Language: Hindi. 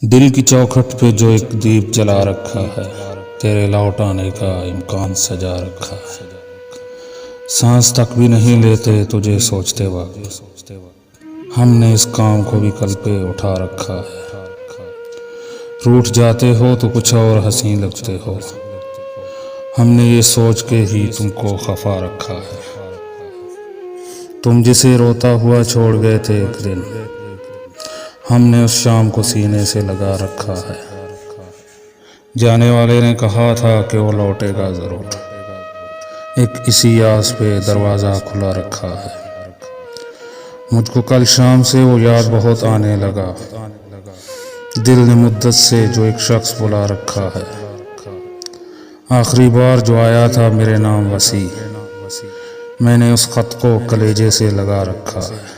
दिल की चौखट पे जो एक दीप जला रखा है, तेरे लौट आने का इम्कान सजा रखा है। सांस तक भी नहीं लेते तुझे सोचते वक्त, हमने इस काम को भी कल पे उठा रखा है। रूठ जाते हो तो कुछ और हंसी लगते हो, हमने ये सोच के ही तुमको खफा रखा है। तुम जिसे रोता हुआ छोड़ गए थे एक दिन, हमने उस शाम को सीने से लगा रखा है। जाने वाले ने कहा था कि वो लौटेगा जरूर, एक इसी आस पे दरवाज़ा खुला रखा है। मुझको कल शाम से वो याद बहुत आने लगा, दिल ने मुद्दत से जो एक शख्स बुला रखा है। आखिरी बार जो आया था मेरे नाम वसी, मैंने उस खत को कलेजे से लगा रखा है।